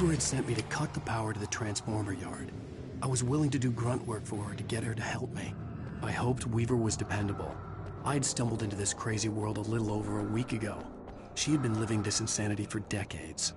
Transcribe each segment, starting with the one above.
Weaver had sent me to cut the power to the transformer yard. I was willing to do grunt work for her to get her to help me. I hoped Weaver was dependable. I'd stumbled into this crazy world a little over a week ago. She had been living this insanity for decades.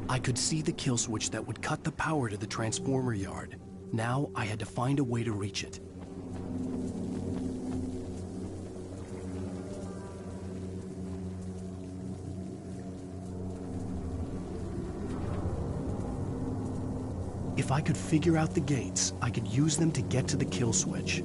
I could see the kill switch that would cut the power to the transformer yard. Now I had to find a way to reach it. If I could figure out the gates, I could use them to get to the kill switch.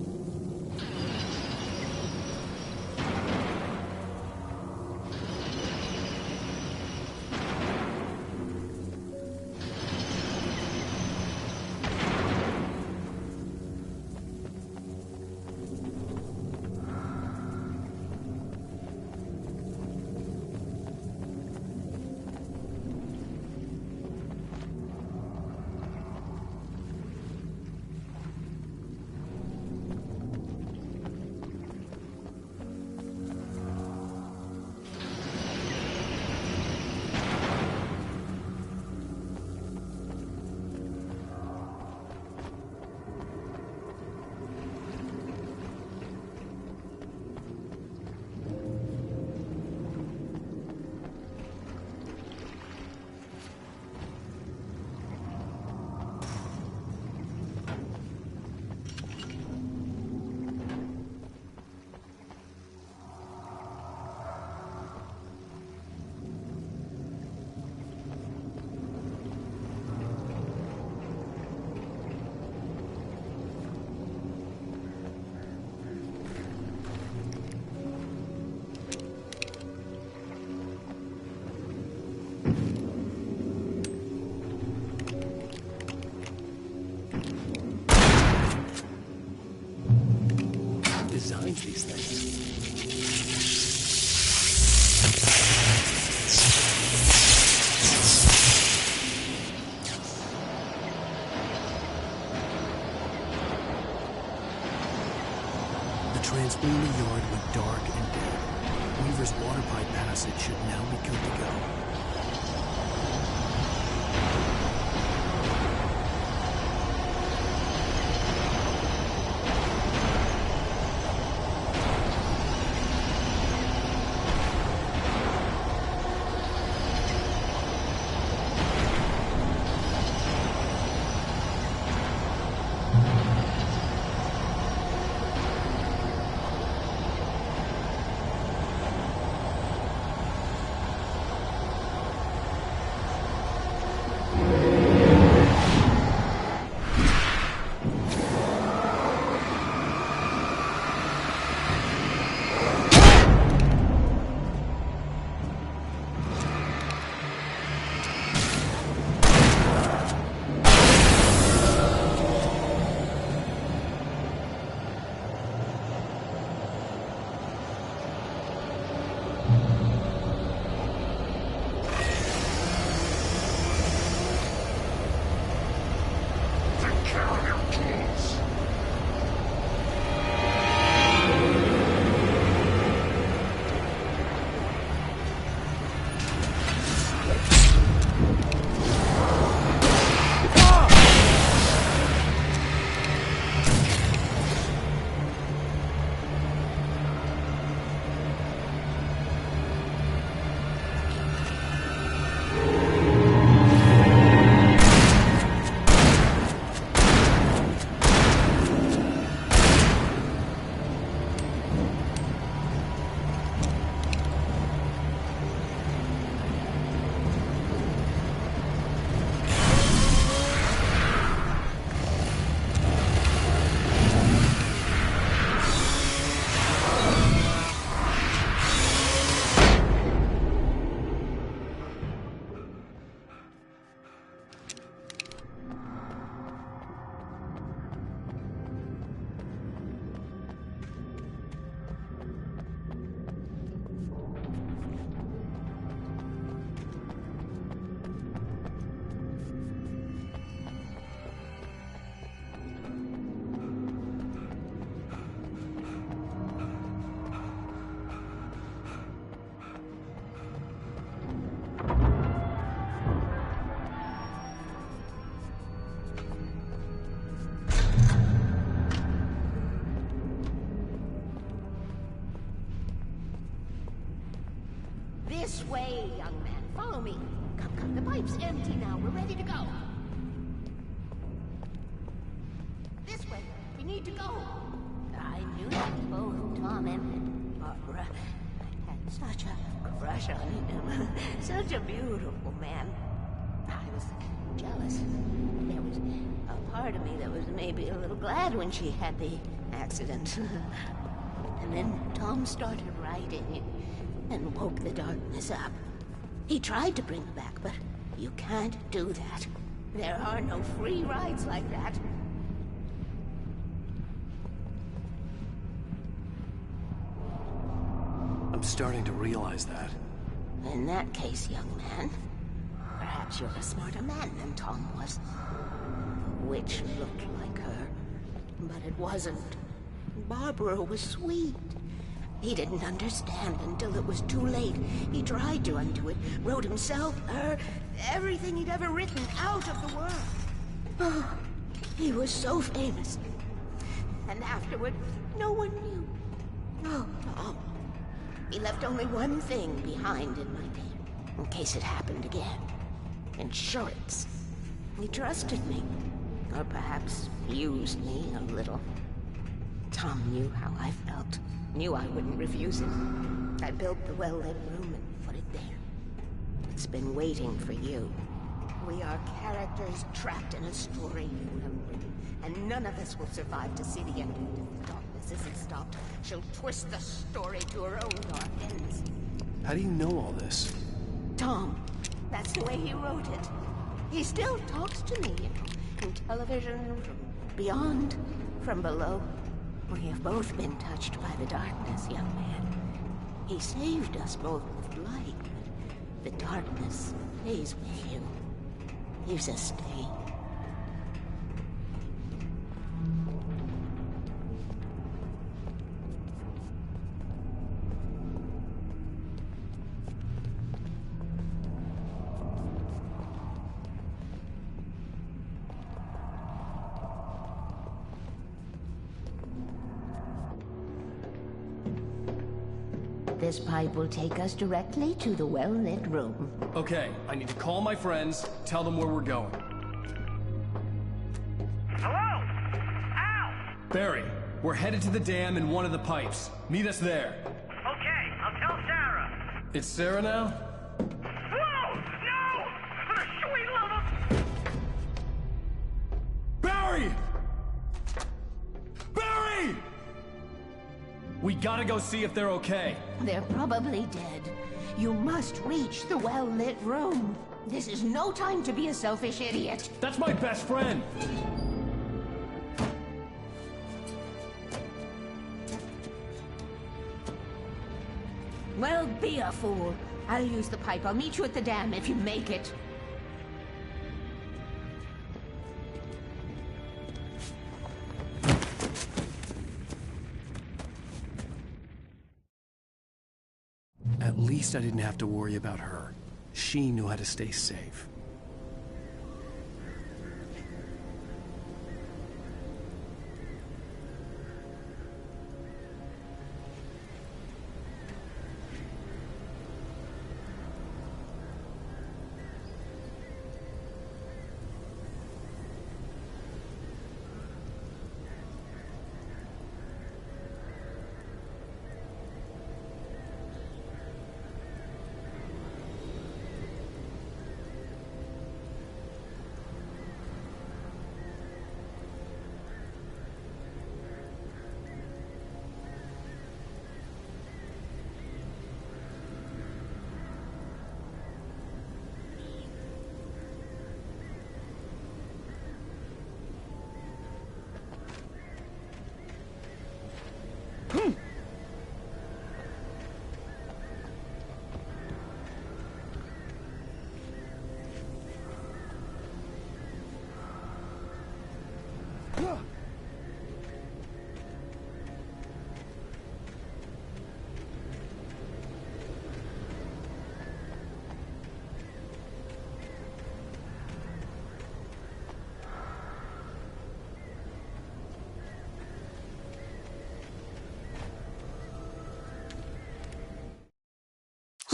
Designs these things. The transformer yard went dark and dead. Weaver's water pipe passage should now be good to go. This way, young man. Follow me. Come, come. The pipe's empty now. We're ready to go. This way. We need to go. I knew that both Tom and Barbara had such a crush on him. Such a beautiful man. I was jealous. There was a part of me that was maybe a little glad when she had the accident. And then Tom started writing and woke the darkness up. He tried to bring her back, but you can't do that. There are no free rides like that. I'm starting to realize that. In that case, young man, perhaps you're a smarter man than Tom was. The witch looked like her, but it wasn't. Barbara was sweet. He didn't understand until it was too late. He tried to undo it, wrote himself, her, everything he'd ever written out of the world. Oh, he was so famous. And afterward, no one knew. Oh, Tom. He left only one thing behind in my day, in case it happened again. Insurance. He trusted me. Or perhaps used me a little. Tom knew how I felt. Knew I wouldn't refuse it. I built the well-lit room and put it there. It's been waiting for you. We are characters trapped in a story you have written, and none of us will survive to see the end of it if the darkness isn't stopped. She'll twist the story to her own dark ends. How do you know all this? Tom, that's the way he wrote it. He still talks to me, you know, in television, from beyond, from below. We have both been touched by the darkness, young man. He saved us both with light, but the darkness stays with you. Leaves a stain. This pipe will take us directly to the well-lit room. Okay, I need to call my friends, tell them where we're going. Hello? Al! Barry, we're headed to the dam in one of the pipes. Meet us there. Okay, I'll tell Sarah. It's Sarah now? Whoa! No! For the sweet love of... Barry! Barry! We gotta go see if they're okay. They're probably dead. You must reach the well-lit room. This is no time to be a selfish idiot. That's my best friend. Well, be a fool. I'll use the pipe. I'll meet you at the dam if you make it. At least I didn't have to worry about her. She knew how to stay safe.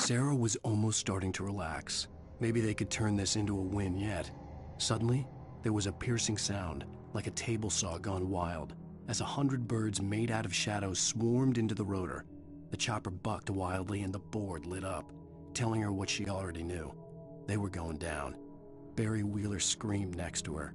Sarah was almost starting to relax. Maybe they could turn this into a win yet. Suddenly, there was a piercing sound, like a table saw gone wild, as 100 birds made out of shadows swarmed into the rotor. The chopper bucked wildly and the board lit up, telling her what she already knew. They were going down. Barry Wheeler screamed next to her.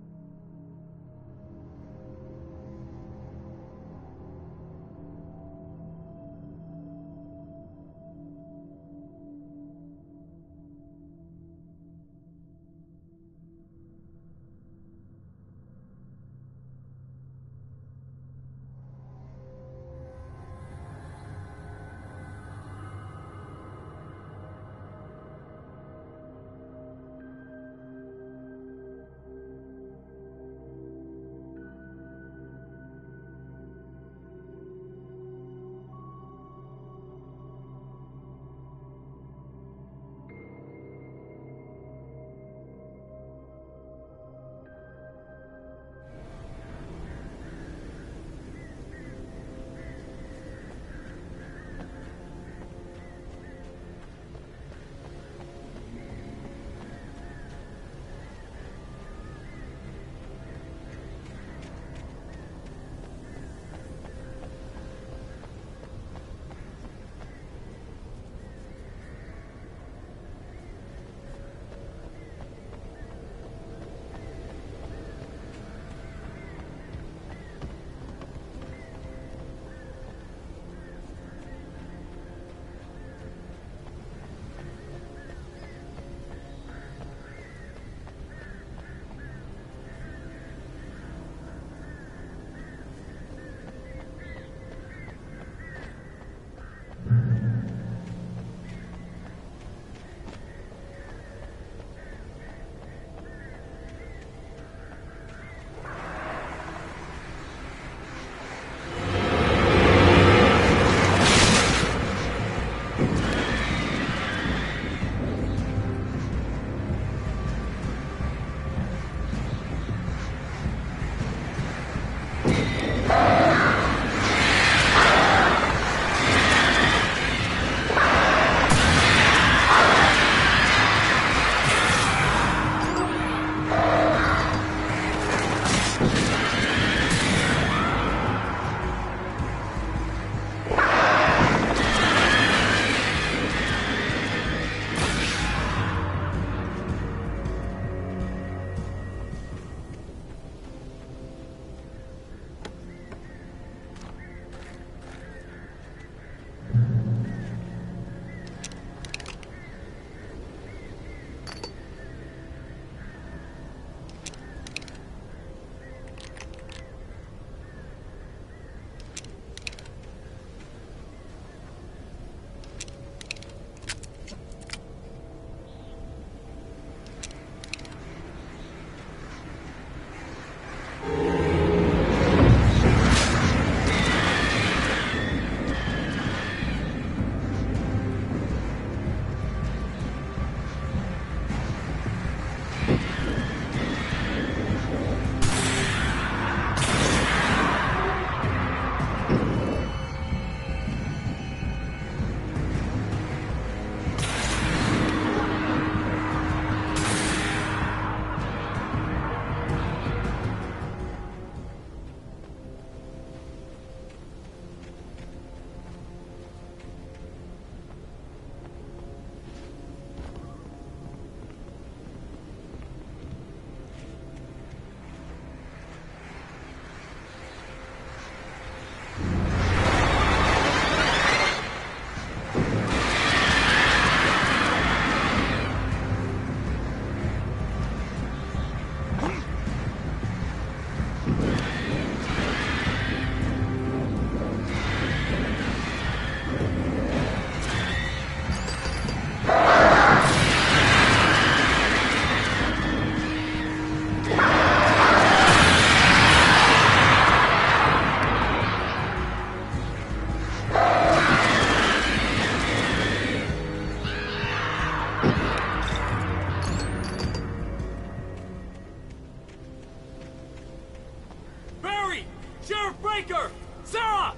Sheriff Breaker! Sarah!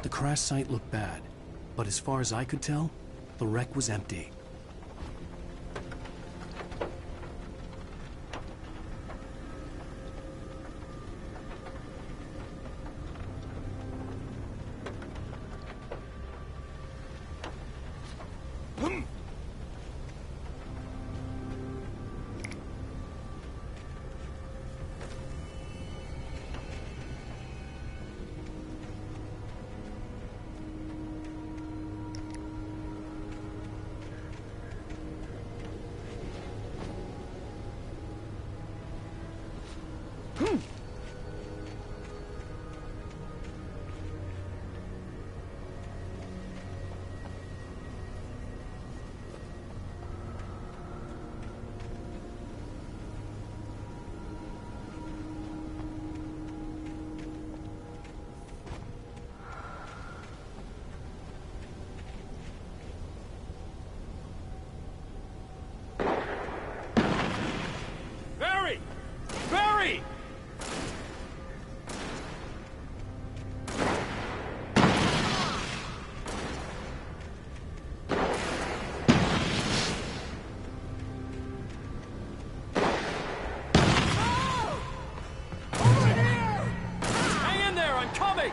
The crash site looked bad, but as far as I could tell, the wreck was empty. Barry! Barry! Hang in there, I'm coming!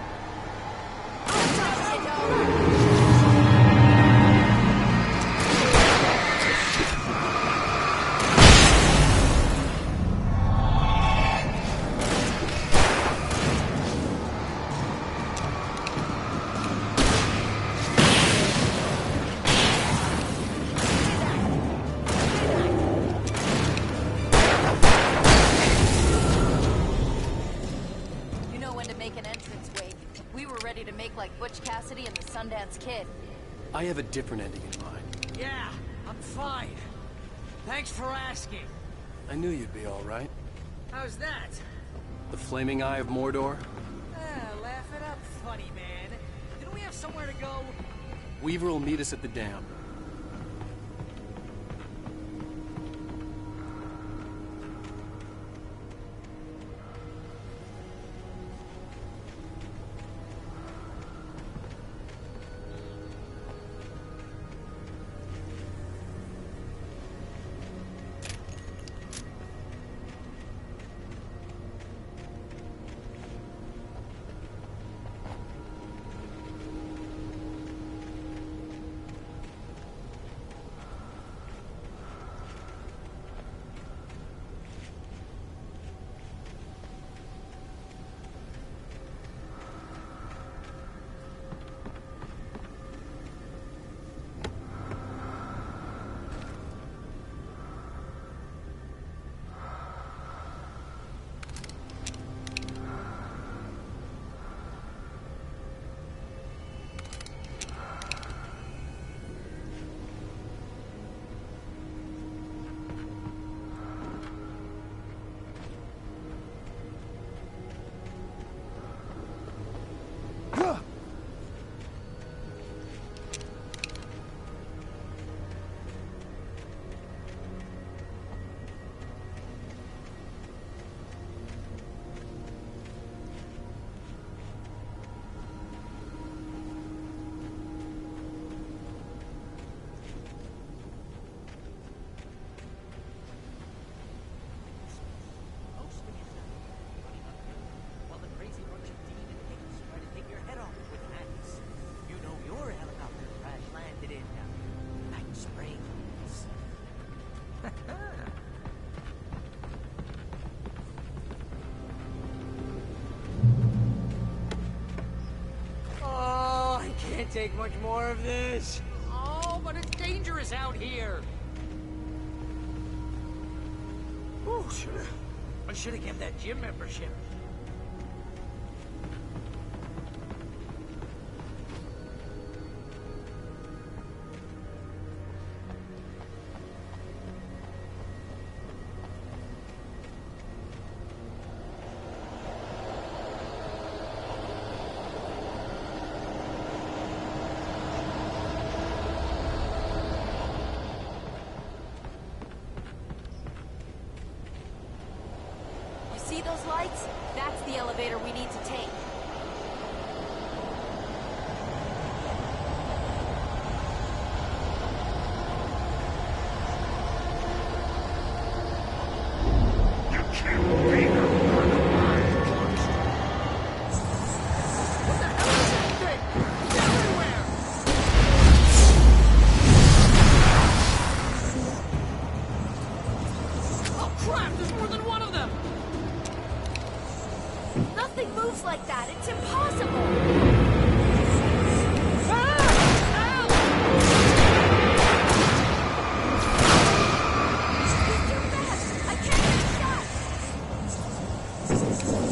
You know when to make an entrance, Wade. We were ready to make like Butch Cassidy and the Sundance Kid. I have a different ending in mind. Yeah, I'm fine. Thanks for asking. I knew you'd be all right. How's that? The flaming eye of Mordor? Laugh it up, funny man. Didn't we have somewhere to go? Weaver will meet us at the dam. While the crazy bunch of demon things try to take your head off with an axe. You know your helicopter crash landed in Night Springs. Oh, I can't take much more of this. Oh, but it's dangerous out here. Ooh, I should have kept that gym membership. those lights? That's the elevator we need to take. You killed Vader for the mind trust. What the hell is that thing? It's everywhere! Oh crap, there's more than one of them! Nothing moves like that. It's impossible. He's too fast. I can't get a shot.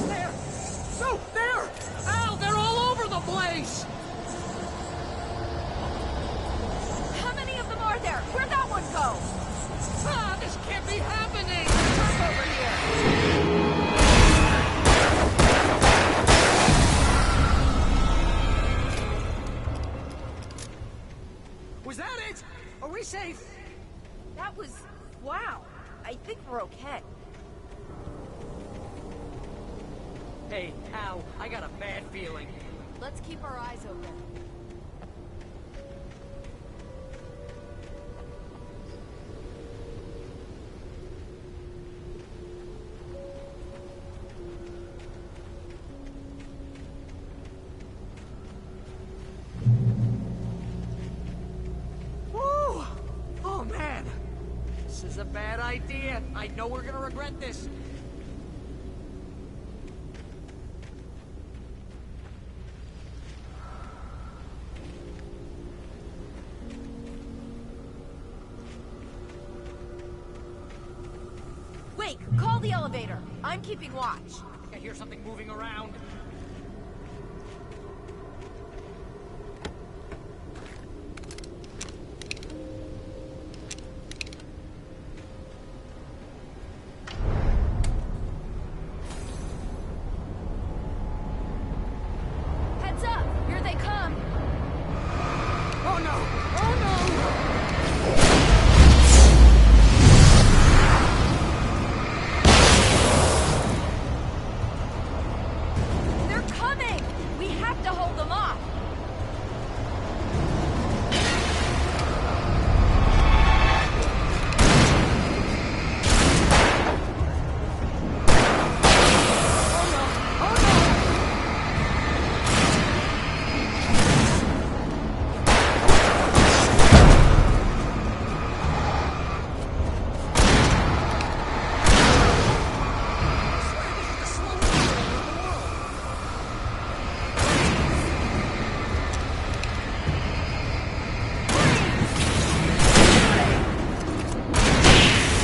There! No, there! Al, they're all over the place! How many of them are there? Where'd that one go? Ah, this can't be happening! Come over here! Was that it? Are we safe? That was... wow. I think we're okay. Hey, Al, I got a bad feeling. Let's keep our eyes open. Woo! Oh, man! This is a bad idea. I know we're gonna regret this. Wake, call the elevator. I'm keeping watch. I think I hear something moving around. Heads up! Here they come! Oh no! Oh no! They're coming! We have to hold them off!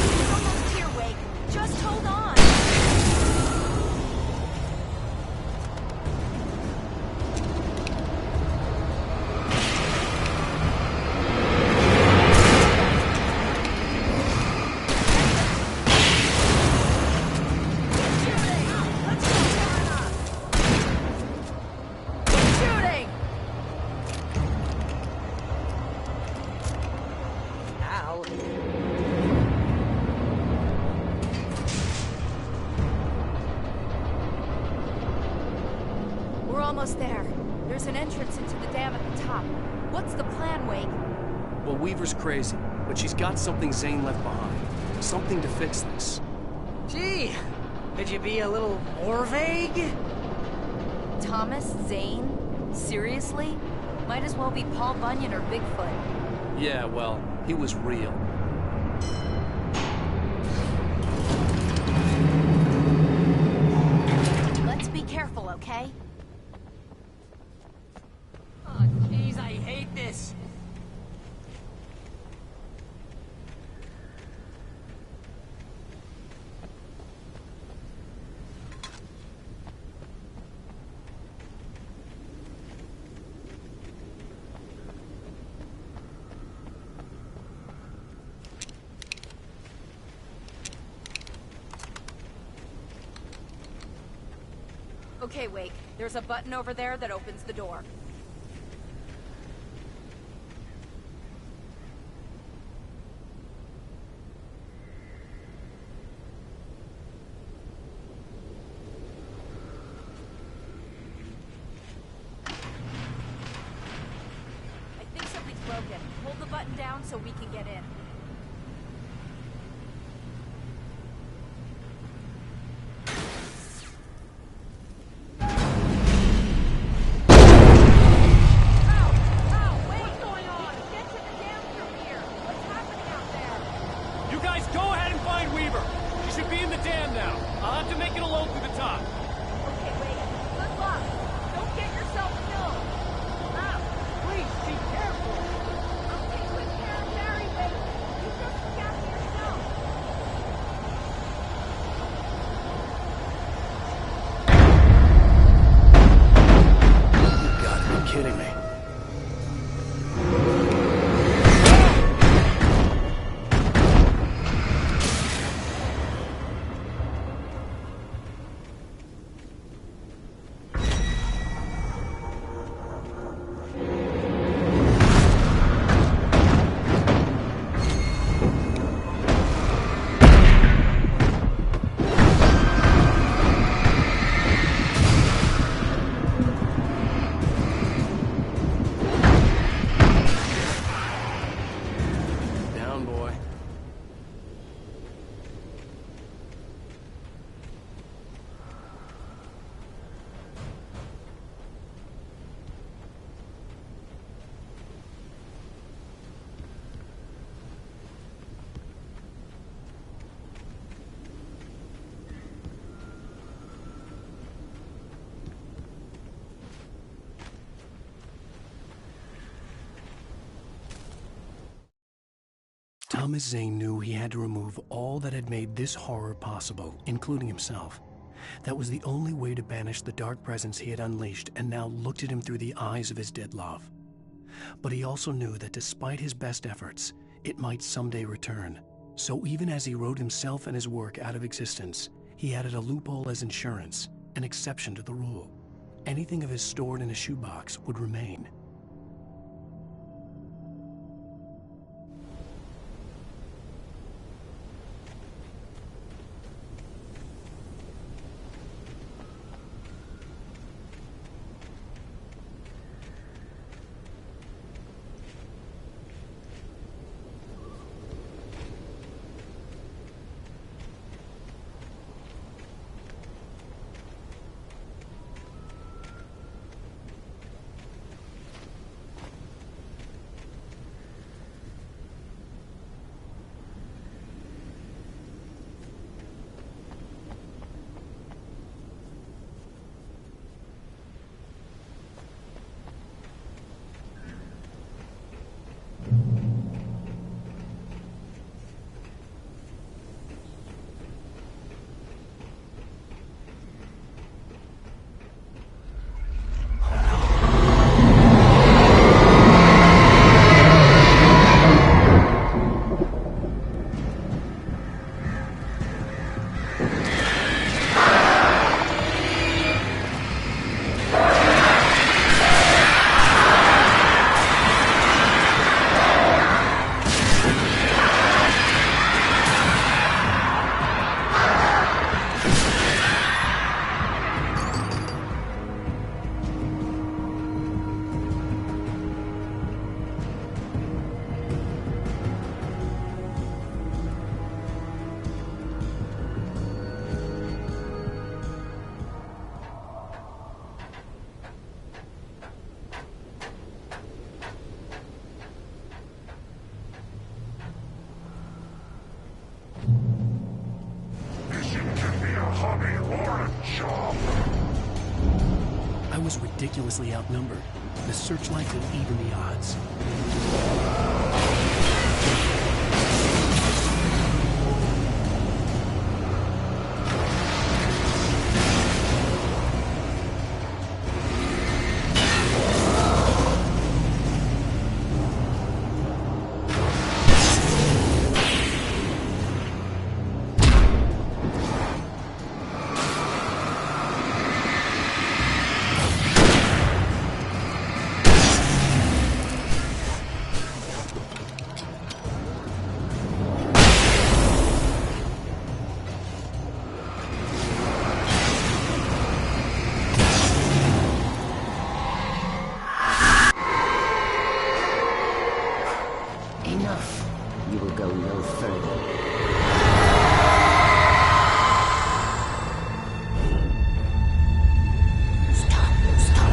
We're almost here, Wake. Just hold on! Shooting! Al, We're almost there. There's an entrance into the dam at the top. What's the plan, Wake? Well, Weaver's crazy, but she's got something Zane left behind. Something to fix this. gee, could you be a little more vague? Thomas Zane? Seriously? Might as well be Paul Bunyan or Bigfoot. Yeah, well, he was real. Let's be careful, okay? Oh, jeez, I hate this. Okay, Wake. There's a button over there that opens the door. button down so we can get in. You guys go ahead and find Weaver. She should be in the dam now. I'll have to make it alone through the top. Okay, wait. Good luck. Don't get yourself killed. Please, be careful! I'll take good care of Barry, baby. You just look after yourself. You gotta be kidding me. Down, boy. Thomas Zane knew he had to remove all that had made this horror possible, including himself. That was the only way to banish the dark presence he had unleashed and now looked at him through the eyes of his dead love. But he also knew that despite his best efforts, it might someday return. So even as he wrote himself and his work out of existence, he added a loophole as insurance, an exception to the rule. Anything of his stored in a shoebox would remain. I was ridiculously outnumbered. The searchlight would even the odds. enough. You will go no further. Stop now.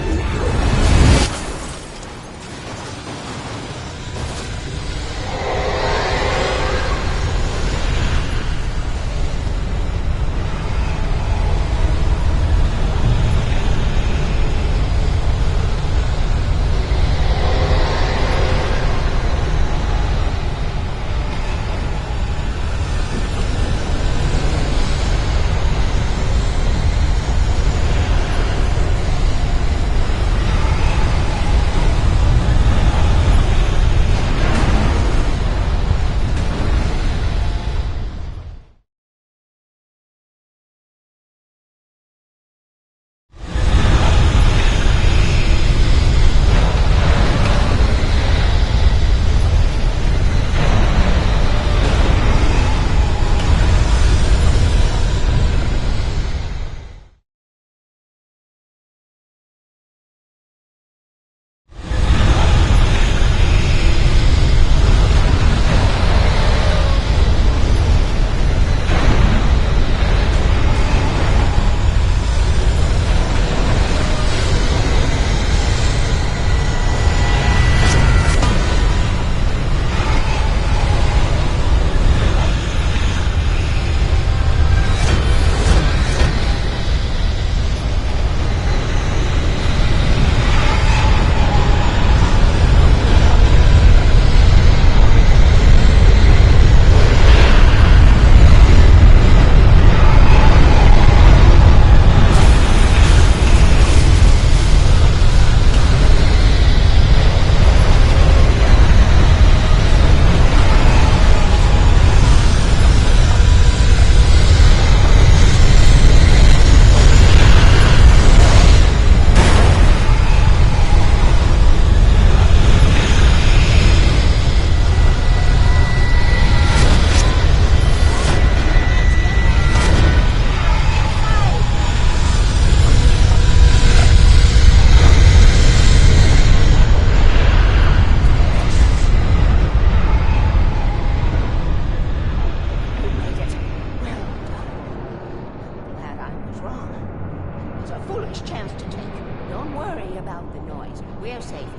We're safe here.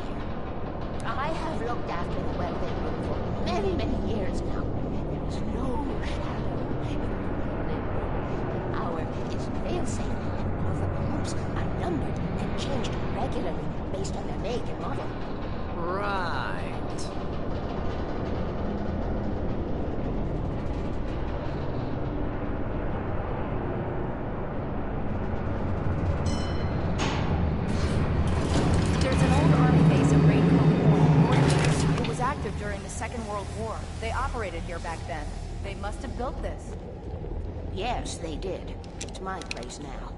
I have looked after the well-lit room for many, many years now. There is no shadow in the well-lit room. Our is fail-safe, and all the bulbs are numbered and changed regularly based on their make and model. Right. During the Second World War. They operated here back then. They must have built this. Yes, they did. It's my place now.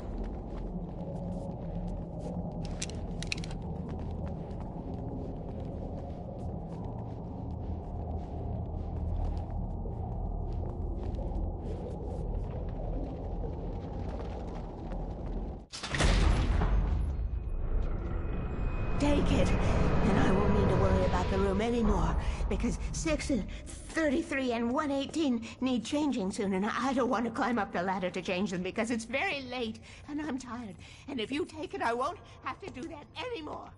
Take it, and I won't need to worry about the room anymore, because 6 and 33 and 118 need changing soon, and I don't want to climb up the ladder to change them because it's very late, and I'm tired. And if you take it, I won't have to do that anymore.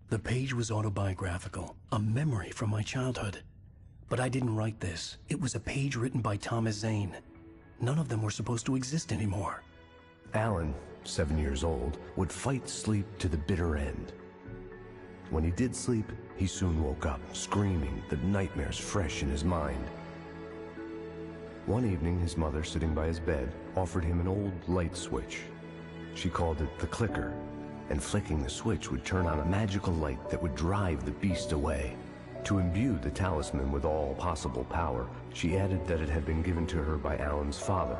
The page was autobiographical, a memory from my childhood. But I didn't write this. It was a page written by Thomas Zane. None of them were supposed to exist anymore. Alan, 7 years old, would fight sleep to the bitter end. When he did sleep, he soon woke up, screaming, the nightmares fresh in his mind. One evening, his mother, sitting by his bed, offered him an old light switch. She called it the clicker, and flicking the switch would turn on a magical light that would drive the beast away. To imbue the talisman with all possible power, she added that it had been given to her by Alan's father.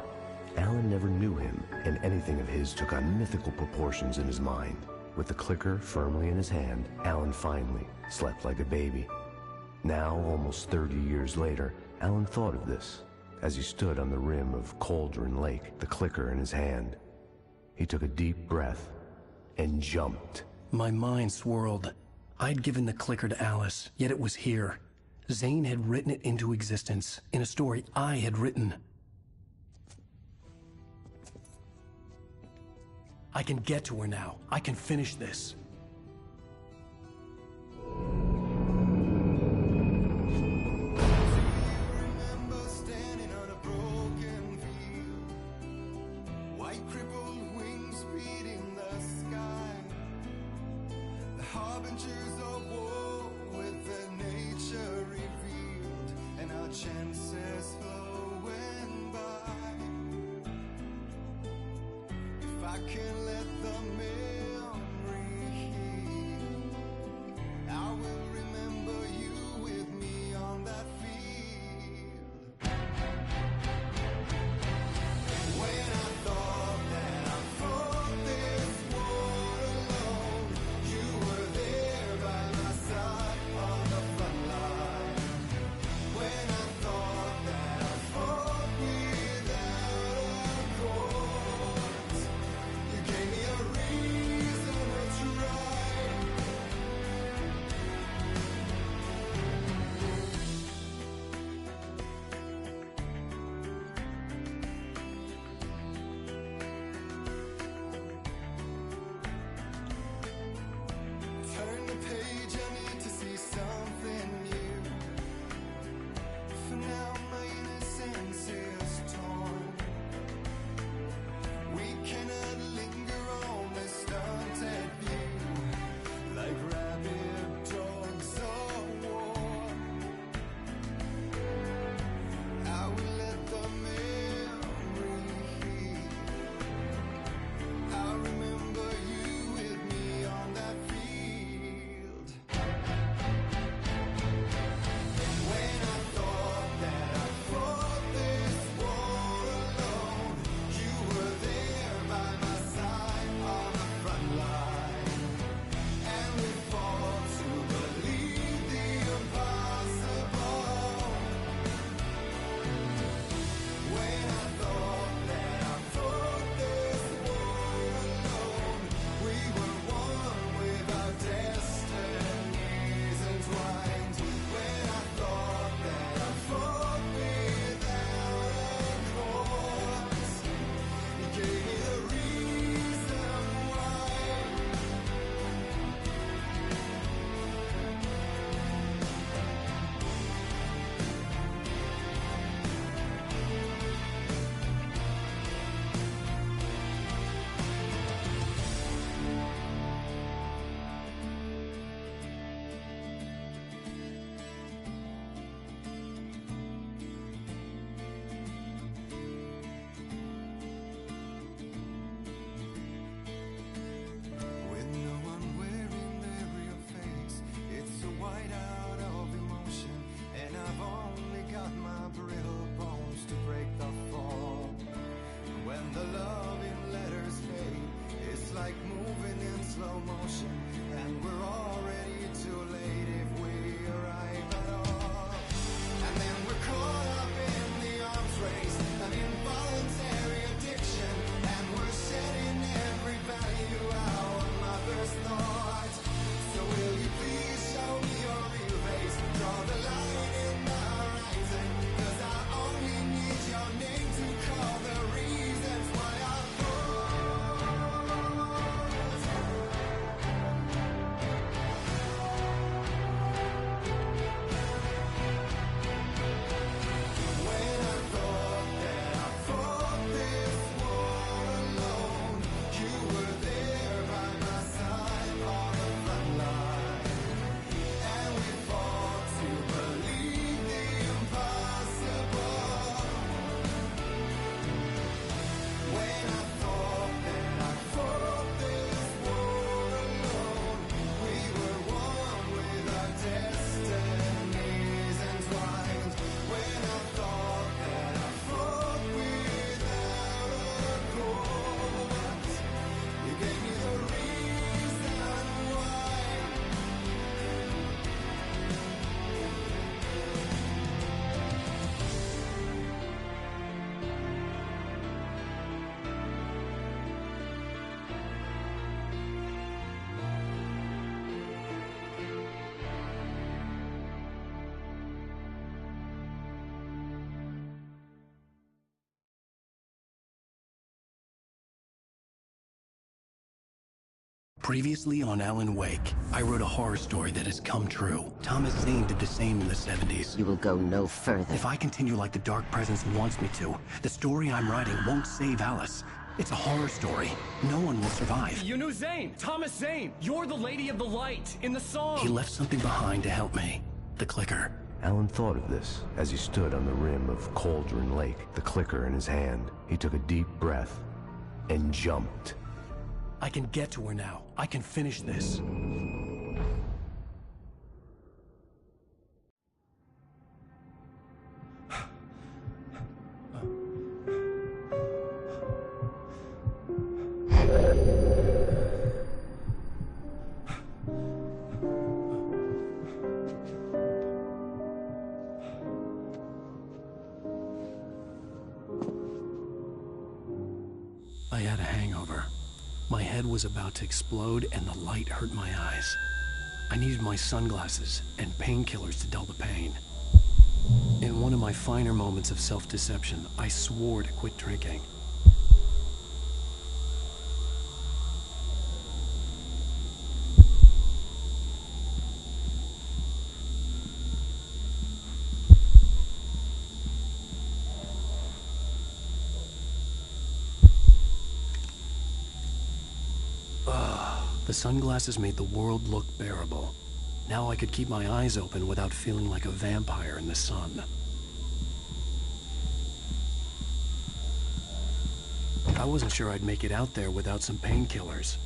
Alan never knew him, and anything of his took on mythical proportions in his mind. With the clicker firmly in his hand, Alan finally slept like a baby. Now, almost 30 years later, Alan thought of this as he stood on the rim of Cauldron Lake, the clicker in his hand. He took a deep breath and jumped. My mind swirled. I'd given the clicker to Alice, yet it was here. Zane had written it into existence, in a story I had written. I can get to her now. I can finish this. Chances flowing by. If I can let the memory heal, I will remember you with me on that field. When I thought that I fought this war alone, you were there by my side on the front line. When I thought that I fought without a cause, you gave me a reason. Previously on Alan Wake, I wrote a horror story that has come true. Thomas Zane did the same in the 70s. You will go no further. If I continue like the Dark Presence wants me to, the story I'm writing won't save Alice. It's a horror story. No one will survive. You knew Zane! Thomas Zane! You're the Lady of the Light in the song! He left something behind to help me. The clicker. Alan thought of this as he stood on the rim of Cauldron Lake, the clicker in his hand. He took a deep breath and jumped. I can get to her now. I can finish this. I had a hangover. My head was about to explode and the light hurt my eyes. I needed my sunglasses and painkillers to dull the pain. In one of my finer moments of self-deception, I swore to quit drinking. The sunglasses made the world look bearable. Now I could keep my eyes open without feeling like a vampire in the sun. I wasn't sure I'd make it out there without some painkillers.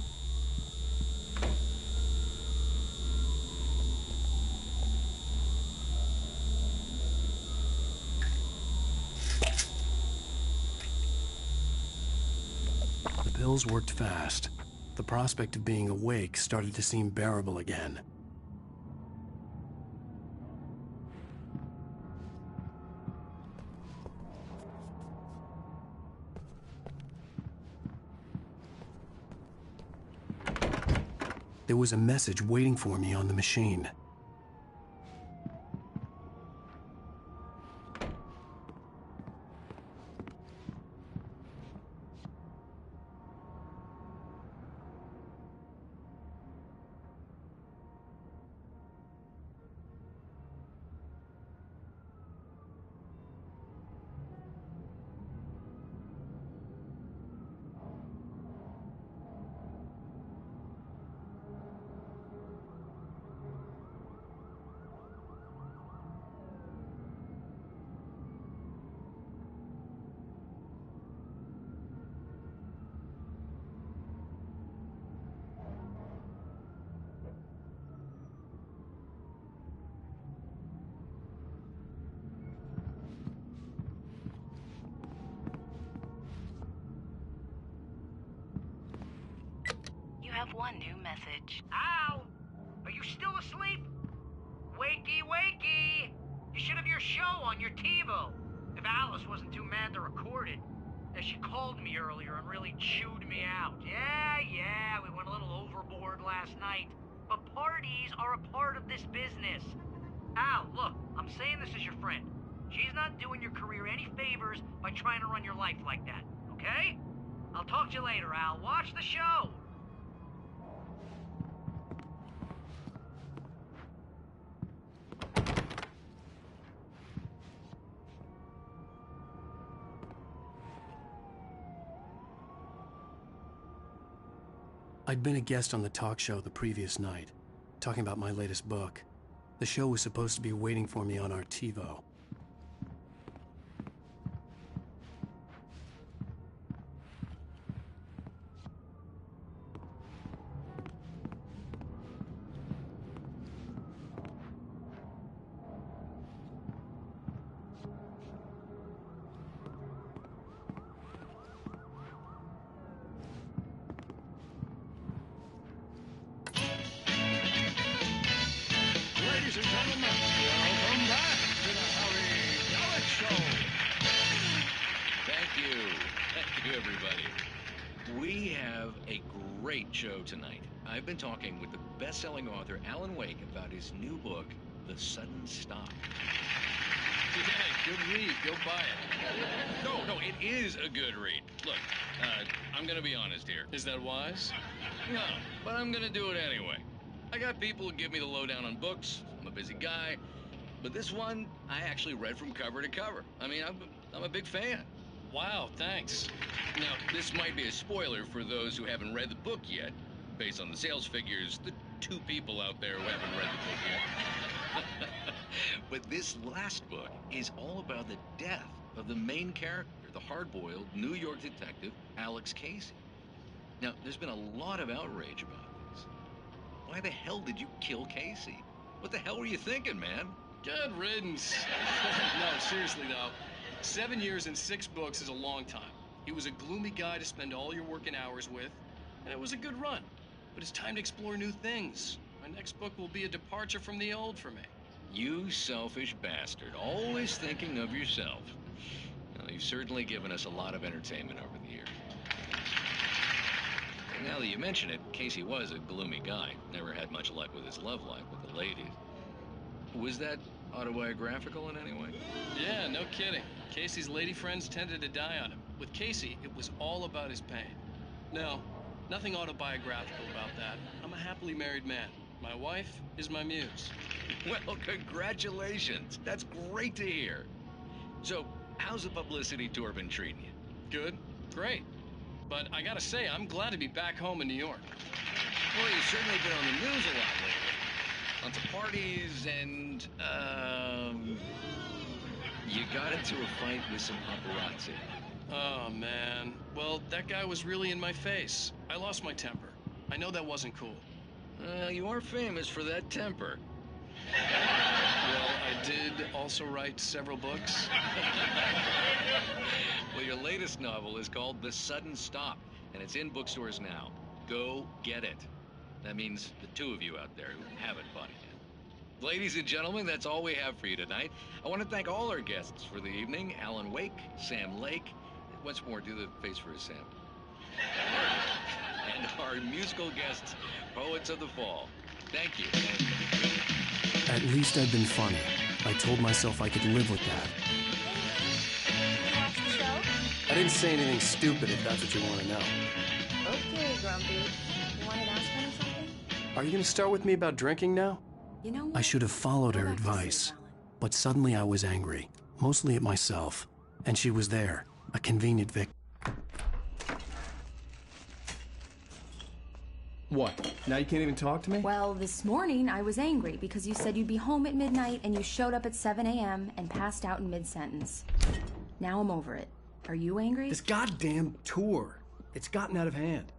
The pills worked fast. The prospect of being awake started to seem bearable again. There was a message waiting for me on the machine. Have one new message. Ow! Are you still asleep? Wakey, wakey! You should have your show on your TiVo. If Alice wasn't too mad to record it. As she called me earlier and really chewed me out. Yeah, we went a little overboard last night. But parties are a part of this business. Al, look, I'm saying this as your friend. She's not doing your career any favors by trying to run your life like that, okay? I'll talk to you later, Al. Watch the show! I'd been a guest on the talk show the previous night, talking about my latest book. The show was supposed to be waiting for me on our TiVo. Ladies and gentlemen, welcome back to the Harry Gallic Show. Thank you, everybody. We have a great show tonight. I've been talking with the best-selling author Alan Wake about his new book, The Sudden Stop. Yeah, good read. Go buy it. No, it is a good read. Look, I'm gonna be honest here. Is that wise? No, but I'm gonna do it anyway. I got people who give me the lowdown on books. I'm a busy guy. But this one, I actually read from cover to cover. I mean, I'm a big fan. Wow, thanks. Now, this might be a spoiler for those who haven't read the book yet. Based on the sales figures, the 2 people out there who haven't read the book yet. But this last book is all about the death of the main character, the hard-boiled New York detective, Alex Casey. Now, there's been a lot of outrage about this. Why the hell did you kill Casey? What the hell were you thinking, man? Good riddance. No, seriously though. 7 years and 6 books is a long time. He was a gloomy guy to spend all your working hours with, and it was a good run. But it's time to explore new things. My next book will be a departure from the old for me. You selfish bastard, always thinking of yourself. Well, you've certainly given us a lot of entertainment over the years. Now that you mention it, Casey was a gloomy guy. Never had much luck with his love life with the ladies. Was that autobiographical in any way? Yeah, no kidding. Casey's lady friends tended to die on him. With Casey, it was all about his pain. No, nothing autobiographical about that. I'm a happily married man. My wife is my muse. Well, congratulations. That's great to hear. So, how's the publicity tour been treating you? Good, great. But I gotta say, I'm glad to be back home in New York. Well, you've certainly been on the news a lot lately. Lots of parties and, you got into a fight with some paparazzi. Oh, man. Well, that guy was really in my face. I lost my temper. I know that wasn't cool. You are famous for that temper. Well, I did also write several books. Well, your latest novel is called The Sudden Stop, and it's in bookstores now. Go get it. That means the 2 of you out there who haven't bought it yet. Ladies and gentlemen, that's all we have for you tonight. I want to thank all our guests for the evening. Alan Wake, Sam Lake. Once more, do the face for Sam. And our musical guests, Poets of the Fall. Thank you. At least I'd been funny. I told myself I could live with that. You watch the show? I didn't say anything stupid, if that's what you want to know. Okay, Grumpy. You want an aspirin or something? Are you going to start with me about drinking now? You know what? I should have followed her Go back to sleep, advice. Alan. But suddenly I was angry, mostly at myself. And she was there, a convenient victim. What? Now you can't even talk to me? Well, this morning I was angry because you said you'd be home at midnight and you showed up at 7 a.m. and passed out in mid-sentence. Now I'm over it. Are you angry? This goddamn tour. It's gotten out of hand.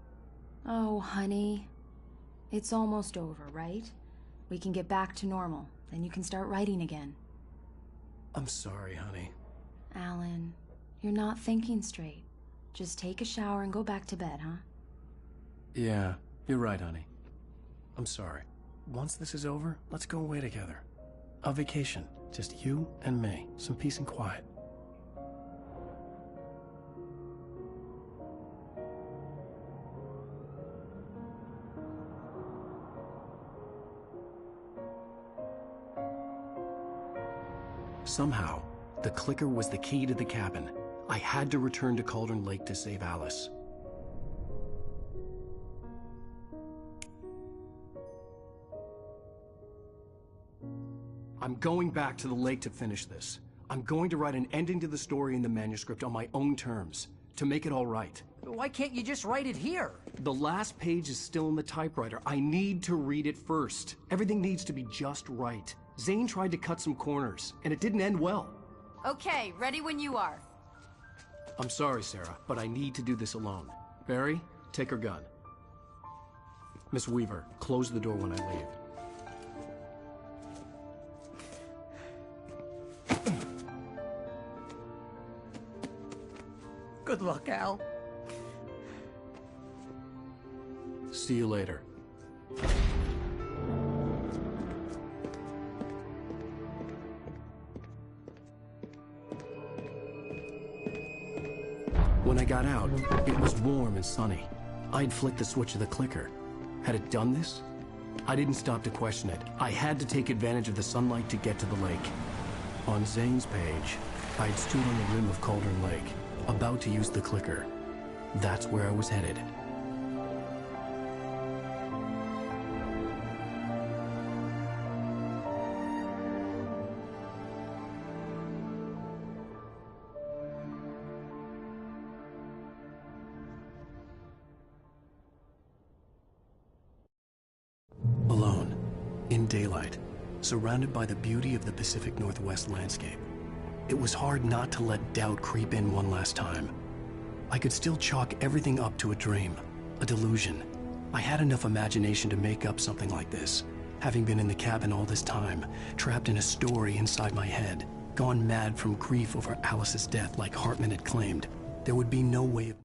Oh, honey. It's almost over, right? We can get back to normal. Then you can start writing again. I'm sorry, honey. Alan, you're not thinking straight. Just take a shower and go back to bed, huh? Yeah, you're right, honey. I'm sorry. Once this is over, let's go away together. A vacation. Just you and me. Some peace and quiet. Somehow, the clicker was the key to the cabin. I had to return to Cauldron Lake to save Alice. I'm going back to the lake to finish this. I'm going to write an ending to the story in the manuscript on my own terms, to make it all right. Why can't you just write it here? The last page is still in the typewriter. I need to read it first. Everything needs to be just right. Zane tried to cut some corners, and it didn't end well. Okay, ready when you are. I'm sorry, Sarah, but I need to do this alone. Barry, take her gun. Miss Weaver, close the door when I leave. Good luck, Al. See you later. When I got out, it was warm and sunny. I'd flicked the switch of the clicker. Had it done this? I didn't stop to question it. I had to take advantage of the sunlight to get to the lake. On Zane's page, I'd stood on the rim of Cauldron Lake, about to use the clicker. That's where I was headed. Alone, in daylight, surrounded by the beauty of the Pacific Northwest landscape. It was hard not to let doubt creep in one last time. I could still chalk everything up to a dream, a delusion. I had enough imagination to make up something like this, having been in the cabin all this time, trapped in a story inside my head, gone mad from grief over Alice's death like Hartman had claimed. There would be no way of